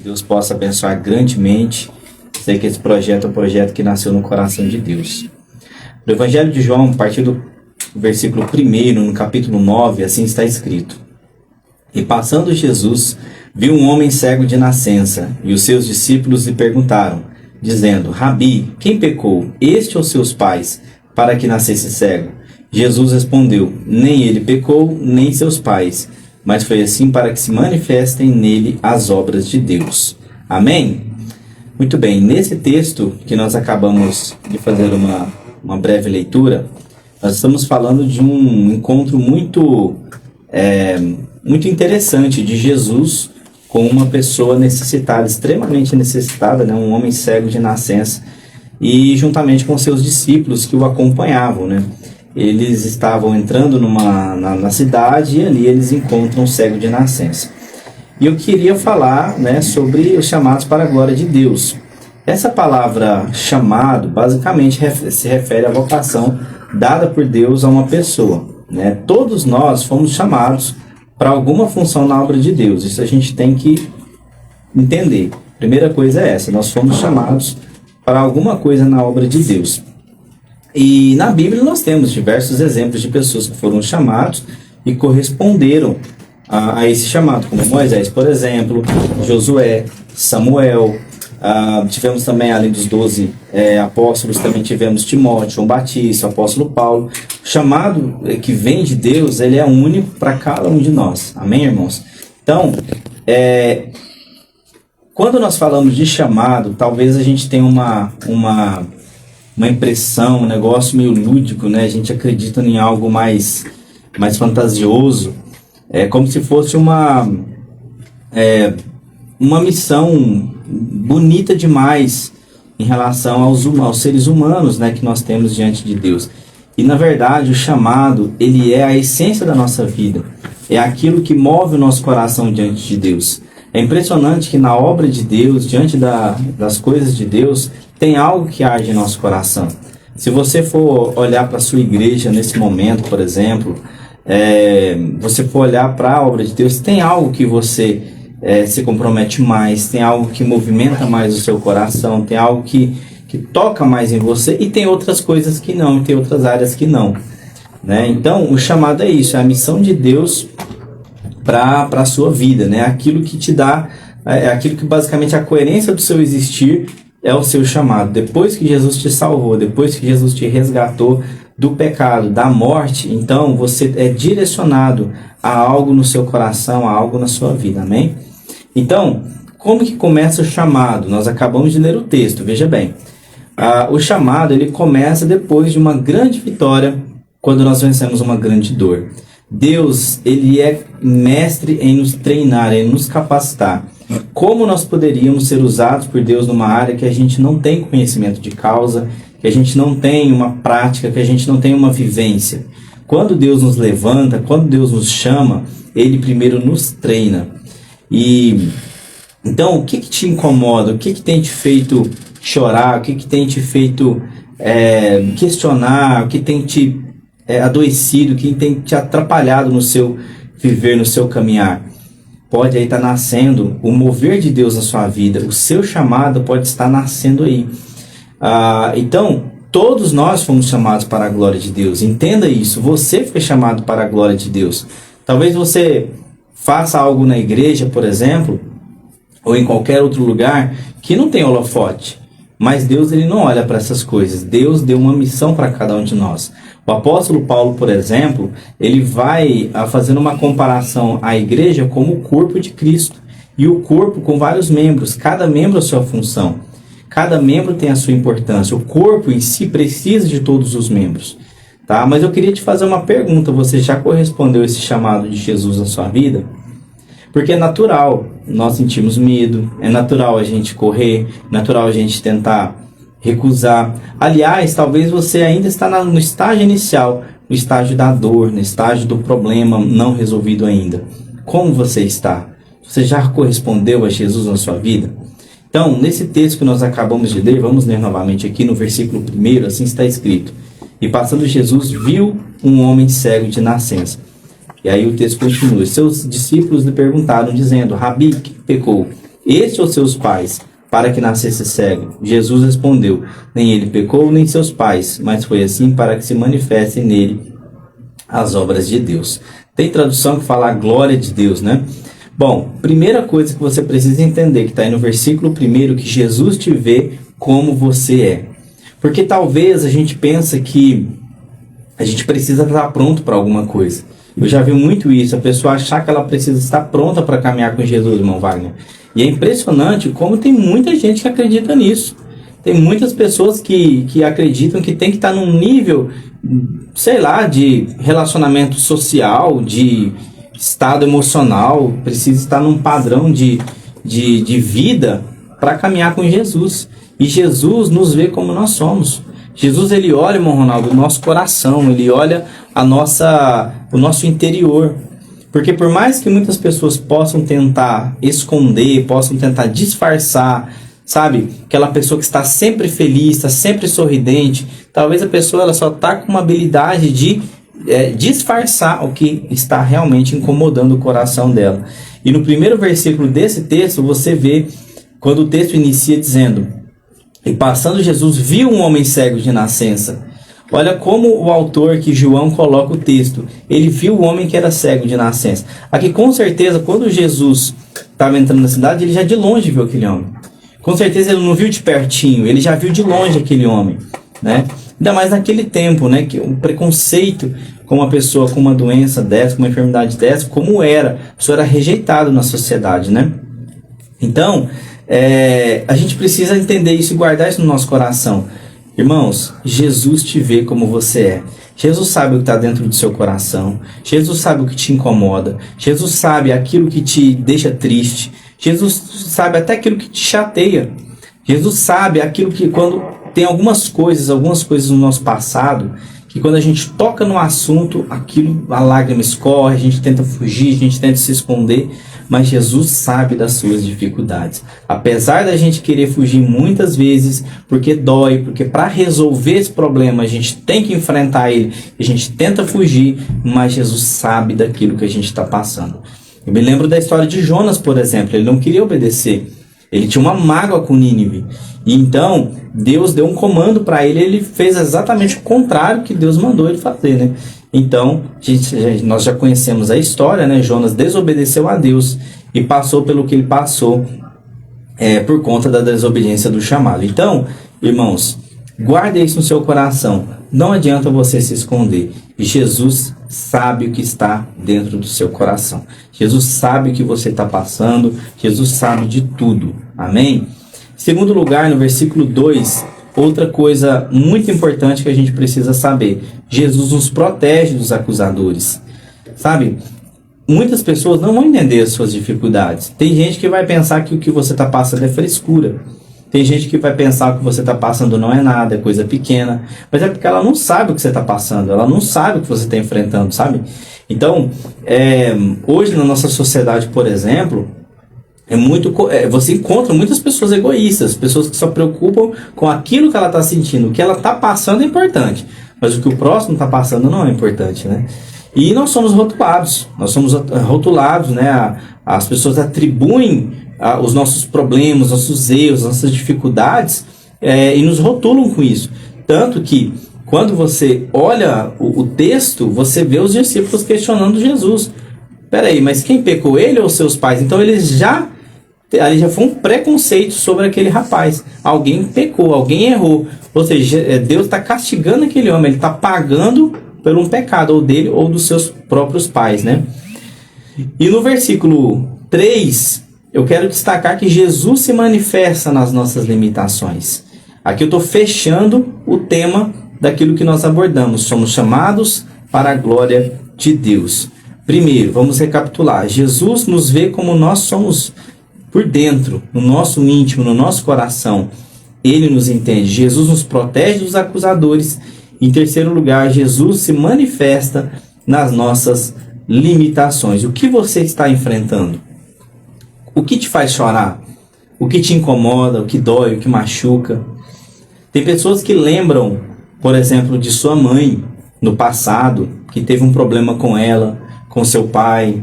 Deus possa abençoar grandemente. Sei que esse projeto é um projeto que nasceu no coração de Deus. No Evangelho de João, a partir do versículo 1, no capítulo 9, assim está escrito: E passando Jesus, viu um homem cego de nascença, e os seus discípulos lhe perguntaram, dizendo: Rabi, quem pecou, este ou seus pais, para que nascesse cego? Jesus respondeu: Nem ele pecou, nem seus pais, mas foi assim para que se manifestem nele as obras de Deus. Amém? Muito bem, nesse texto que nós acabamos de fazer uma breve leitura, nós estamos falando de um encontro muito interessante de Jesus com uma pessoa necessitada, extremamente necessitada, né? Um homem cego de nascença, e juntamente com seus discípulos que o acompanhavam, né? Eles estavam entrando na cidade e ali eles encontram um cego de nascença. E eu queria falar, né, sobre os chamados para a glória de Deus. Essa palavra chamado basicamente se refere à vocação dada por Deus a uma pessoa, né? Todos nós fomos chamados para alguma função na obra de Deus. Isso a gente tem que entender. Primeira coisa é essa: nós fomos chamados para alguma coisa na obra de Deus. E na Bíblia nós temos diversos exemplos de pessoas que foram chamados e corresponderam a esse chamado, como Moisés, por exemplo, Josué, Samuel. Tivemos também, além dos 12 apóstolos, também tivemos Timóteo, João Batista, o apóstolo Paulo. O chamado que vem de Deus, ele é único para cada um de nós. Amém, irmãos? Então, quando nós falamos de chamado, talvez a gente tenha uma impressão, um negócio meio lúdico, né? A gente acredita em algo mais fantasioso. É como se fosse uma missão bonita demais em relação aos seres humanos, né, que nós temos diante de Deus. E na verdade o chamado, ele é a essência da nossa vida, é aquilo que move o nosso coração diante de Deus. É impressionante que na obra de Deus, diante das coisas de Deus, tem algo que age em nosso coração. Se você for olhar para a sua igreja nesse momento, por exemplo, você for olhar para a obra de Deus, tem algo que você se compromete mais, tem algo que movimenta mais o seu coração, tem algo que toca mais em você, e tem outras coisas que não, tem outras áreas que não, né? Então o chamado é isso, é a missão de Deus para a sua vida, né? Aquilo que te dá, aquilo que basicamente a coerência do seu existir é o seu chamado. Depois que Jesus te salvou, depois que Jesus te resgatou do pecado, da morte, então você é direcionado a algo no seu coração, a algo na sua vida, amém? Então, como que começa o chamado? Nós acabamos de ler o texto, veja bem. O chamado, ele começa depois de uma grande vitória, quando nós vencemos uma grande dor. Deus, ele é mestre em nos treinar, em nos capacitar. Como nós poderíamos ser usados por Deus numa área que a gente não tem conhecimento de causa, que a gente não tem uma prática, que a gente não tem uma vivência? Quando Deus nos levanta, quando Deus nos chama, Ele primeiro nos treina. E então, o que te incomoda? O que tem te feito chorar? O que tem te feito questionar? O que tem te adoecido? O que tem te atrapalhado no seu viver, no seu caminhar? Pode aí estar nascendo o mover de Deus na sua vida. O seu chamado pode estar nascendo aí. Então, todos nós fomos chamados para a glória de Deus. Entenda isso. Você foi chamado para a glória de Deus. Talvez você faça algo na igreja, por exemplo, ou em qualquer outro lugar, que não tem holofote. Mas Deus, ele não olha para essas coisas. Deus deu uma missão para cada um de nós. O apóstolo Paulo, por exemplo, ele vai fazendo uma comparação à igreja como o corpo de Cristo. E o corpo com vários membros. Cada membro a sua função. Cada membro tem a sua importância. O corpo em si precisa de todos os membros. Tá? Mas eu queria te fazer uma pergunta. Você já correspondeu a esse chamado de Jesus na sua vida? Porque é natural nós sentirmos medo, é natural a gente correr, é natural a gente tentar recusar. Aliás, talvez você ainda está no estágio inicial, no estágio da dor, no estágio do problema não resolvido ainda. Como você está? Você já correspondeu a Jesus na sua vida? Então, nesse texto que nós acabamos de ler, vamos ler novamente aqui no versículo 1, assim está escrito: E passando Jesus, viu um homem cego de nascença. E aí o texto continua: Seus discípulos lhe perguntaram, dizendo: Rabi, que pecou, este ou seus pais, para que nascesse cego? Jesus respondeu: nem ele pecou, nem seus pais, mas foi assim para que se manifestem nele as obras de Deus. Tem tradução que fala a glória de Deus, né? Bom, primeira coisa que você precisa entender, que está aí no versículo 1, que Jesus te vê como você é. Porque talvez a gente pense que a gente precisa estar pronto para alguma coisa. Eu já vi muito isso, a pessoa achar que ela precisa estar pronta para caminhar com Jesus, irmão Wagner. E é impressionante como tem muita gente que acredita nisso. Tem muitas pessoas que acreditam que tem que estar num nível, sei lá, de relacionamento social, de estado emocional, precisa estar num padrão de vida para caminhar com Jesus. E Jesus nos vê como nós somos. Jesus, ele olha, irmão Ronaldo, o nosso coração, ele olha o nosso interior. Porque por mais que muitas pessoas possam tentar esconder, possam tentar disfarçar, sabe? Aquela pessoa que está sempre feliz, está sempre sorridente, talvez a pessoa ela só está com uma habilidade de disfarçar o que está realmente incomodando o coração dela. E no primeiro versículo desse texto, você vê, quando o texto inicia dizendo: e passando Jesus viu um homem cego de nascença. Olha como o autor, que João, coloca o texto. Ele viu o homem que era cego de nascença. Aqui, com certeza, quando Jesus estava entrando na cidade, ele já de longe viu aquele homem. Com certeza ele não viu de pertinho, ele já viu de longe aquele homem, né? Ainda mais naquele tempo, né? Que um preconceito com uma pessoa com uma doença dessa, com uma enfermidade dessa, como era. A pessoa era rejeitada na sociedade, né? Então, a gente precisa entender isso e guardar isso no nosso coração. Irmãos, Jesus te vê como você é. Jesus sabe o que está dentro do seu coração. Jesus sabe o que te incomoda. Jesus sabe aquilo que te deixa triste. Jesus sabe até aquilo que te chateia. Jesus sabe aquilo que, quando tem algumas coisas no nosso passado, que quando a gente toca no assunto, a lágrima escorre, a gente tenta fugir, a gente tenta se esconder, mas Jesus sabe das suas dificuldades. Apesar da gente querer fugir muitas vezes, porque dói, porque para resolver esse problema a gente tem que enfrentar ele, a gente tenta fugir, mas Jesus sabe daquilo que a gente está passando. Eu me lembro da história de Jonas, por exemplo. Ele não queria obedecer. Ele tinha uma mágoa com Nínive. E então, Deus deu um comando para ele, ele fez exatamente o contrário que Deus mandou ele fazer, né? Então, nós já conhecemos a história, né? Jonas desobedeceu a Deus e passou pelo que ele passou por conta da desobediência do chamado. Então, irmãos, guarde isso no seu coração. Não adianta você se esconder. Jesus sabe o que está dentro do seu coração. Jesus sabe o que você está passando. Jesus sabe de tudo. Amém? Em segundo lugar, no versículo 2, outra coisa muito importante que a gente precisa saber. Jesus nos protege dos acusadores. Sabe? Muitas pessoas não vão entender as suas dificuldades. Tem gente que vai pensar que o que você está passando é frescura. Tem gente que vai pensar que o que você está passando não é nada, é coisa pequena. Mas é porque ela não sabe o que você está passando. Ela não sabe o que você está enfrentando, sabe? Então, hoje na nossa sociedade, por exemplo, você encontra muitas pessoas egoístas. Pessoas que só preocupam com aquilo que ela está sentindo. O que ela está passando é importante. Mas o que o próximo está passando não é importante, né? E nós somos rotulados. Nós somos rotulados, né? As pessoas atribuem os nossos problemas, nossos erros, nossas dificuldades e nos rotulam com isso. Tanto que quando você olha o texto, você vê os discípulos questionando Jesus. Peraí, mas quem pecou, ele ou seus pais? Então ali já foi um preconceito sobre aquele rapaz. Alguém pecou, alguém errou. Ou seja, Deus está castigando aquele homem, ele está pagando por um pecado, ou dele ou dos seus próprios pais, né? E no versículo 3, eu quero destacar que Jesus se manifesta nas nossas limitações. Aqui eu estou fechando o tema daquilo que nós abordamos. Somos chamados para a glória de Deus. Primeiro, vamos recapitular. Jesus nos vê como nós somos por dentro, no nosso íntimo, no nosso coração. Ele nos entende. Jesus nos protege dos acusadores. Em terceiro lugar, Jesus se manifesta nas nossas limitações. O que você está enfrentando? O que te faz chorar? O que te incomoda? O que dói? O que machuca? Tem pessoas que lembram, por exemplo, de sua mãe no passado, que teve um problema com ela, com seu pai.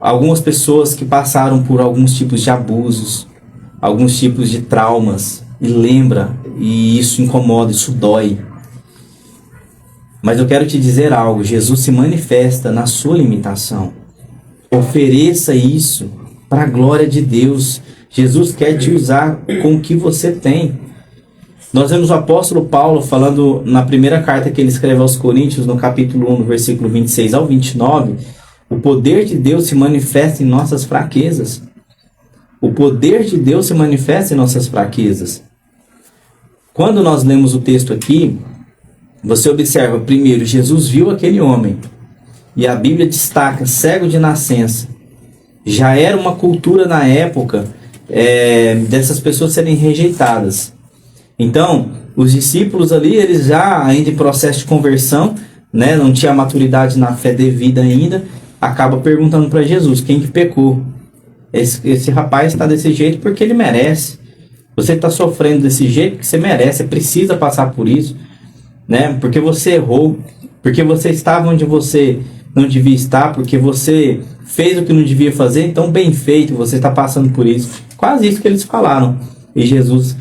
algumas pessoas que passaram por alguns tipos de abusos, alguns tipos de traumas, e lembra, e isso incomoda, isso dói. Mas eu quero te dizer algo, Jesus se manifesta na sua limitação. Ofereça isso para a glória de Deus. Jesus quer te usar com o que você tem. Nós vemos o apóstolo Paulo falando na primeira carta que ele escreve aos Coríntios, no capítulo 1, no versículo 26 ao 29, o poder de Deus se manifesta em nossas fraquezas. O poder de Deus se manifesta em nossas fraquezas. Quando nós lemos o texto aqui, você observa, primeiro, Jesus viu aquele homem, e a Bíblia destaca, cego de nascença. Já era uma cultura na época dessas pessoas serem rejeitadas. Então, os discípulos ali, eles já ainda em processo de conversão, né, não tinha maturidade na fé devida ainda, acaba perguntando para Jesus, quem que pecou? Esse rapaz está desse jeito porque ele merece. Você está sofrendo desse jeito porque você merece, você precisa passar por isso, né? Porque você errou, porque você estava onde você não devia estar, porque você fez o que não devia fazer, então bem feito, você está passando por isso. Quase isso que eles falaram. E Jesus,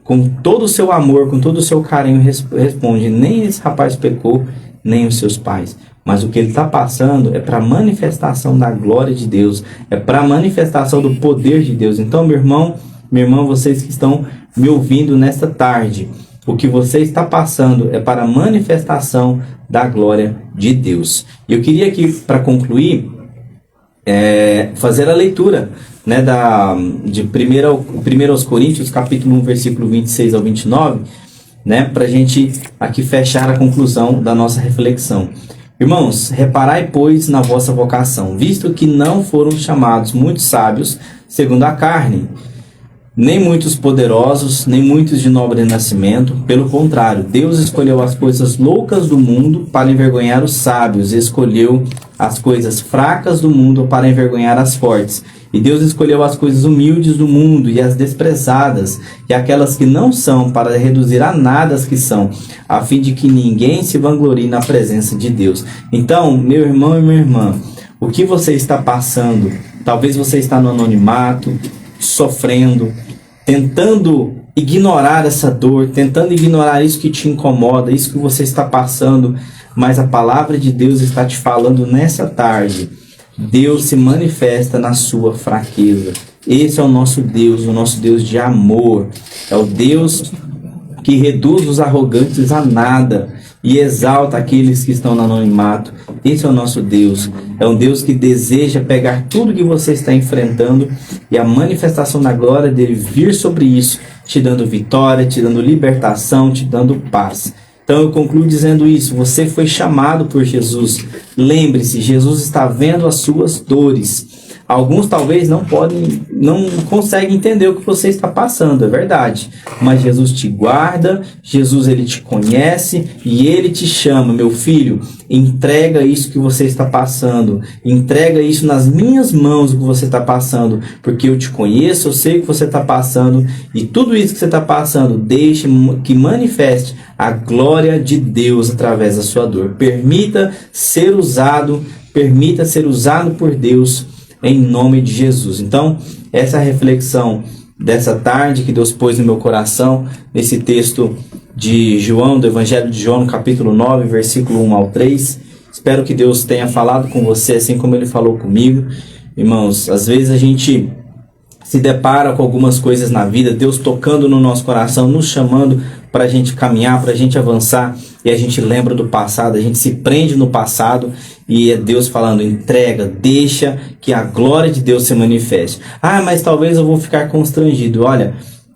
com todo o seu amor, com todo o seu carinho, responde, nem esse rapaz pecou, nem os seus pais. Mas o que ele está passando é para a manifestação da glória de Deus, é para a manifestação do poder de Deus. Então, meu irmão, minha irmã, vocês que estão me ouvindo nesta tarde, o que você está passando é para a manifestação da glória de Deus. E eu queria aqui, para concluir, fazer a leitura, né, de 1 aos Coríntios, capítulo 1, versículo 26 ao 29, né, para a gente aqui fechar a conclusão da nossa reflexão. Irmãos, reparai, pois, na vossa vocação, visto que não foram chamados muitos sábios, segundo a carne, nem muitos poderosos, nem muitos de nobre nascimento. Pelo contrário, Deus escolheu as coisas loucas do mundo para envergonhar os sábios, e escolheu as coisas fracas do mundo para envergonhar as fortes. E Deus escolheu as coisas humildes do mundo e as desprezadas, e aquelas que não são, para reduzir a nada as que são, a fim de que ninguém se vanglorie na presença de Deus. Então, meu irmão e minha irmã, o que você está passando? Talvez você está no anonimato, sofrendo, tentando ignorar essa dor, tentando ignorar isso que te incomoda, isso que você está passando, mas a palavra de Deus está te falando nessa tarde. Deus se manifesta na sua fraqueza. Esse é o nosso Deus de amor. É o Deus que reduz os arrogantes a nada e exalta aqueles que estão no anonimato. Esse é o nosso Deus. É um Deus que deseja pegar tudo que você está enfrentando e a manifestação da glória dele vir sobre isso, te dando vitória, te dando libertação, te dando paz. Então eu concluo dizendo isso, você foi chamado por Jesus. Lembre-se, Jesus está vendo as suas dores. Alguns talvez não conseguem entender o que você está passando, é verdade. Mas Jesus te guarda, Jesus ele te conhece e ele te chama, meu filho, entrega isso que você está passando. Entrega isso nas minhas mãos, o que você está passando. Porque eu te conheço, eu sei o que você está passando. E tudo isso que você está passando, deixe que manifeste a glória de Deus através da sua dor. Permita ser usado por Deus em nome de Jesus. Então, essa é a reflexão dessa tarde que Deus pôs no meu coração, nesse texto de João, do Evangelho de João, no capítulo 9, versículo 1 ao 3. Espero que Deus tenha falado com você, assim como Ele falou comigo. Irmãos, às vezes a gente se depara com algumas coisas na vida, Deus tocando no nosso coração, nos chamando para a gente caminhar, para a gente avançar, e a gente lembra do passado, a gente se prende no passado, e é Deus falando, entrega, deixa que a glória de Deus se manifeste. Ah, mas talvez eu vou ficar constrangido. Olha,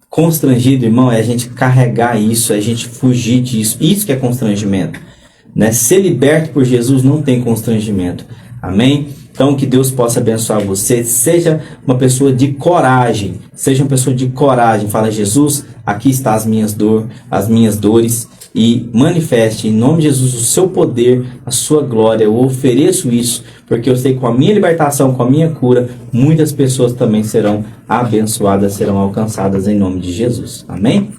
constrangido, irmão, é a gente carregar isso, é a gente fugir disso, isso que é constrangimento, né? Ser liberto por Jesus não tem constrangimento, amém? Então, que Deus possa abençoar você. Seja uma pessoa de coragem. Seja uma pessoa de coragem. Fala, Jesus, aqui está as minhas dores. E manifeste em nome de Jesus o seu poder, a sua glória. Eu ofereço isso, porque eu sei que com a minha libertação, com a minha cura, muitas pessoas também serão abençoadas, serão alcançadas em nome de Jesus. Amém?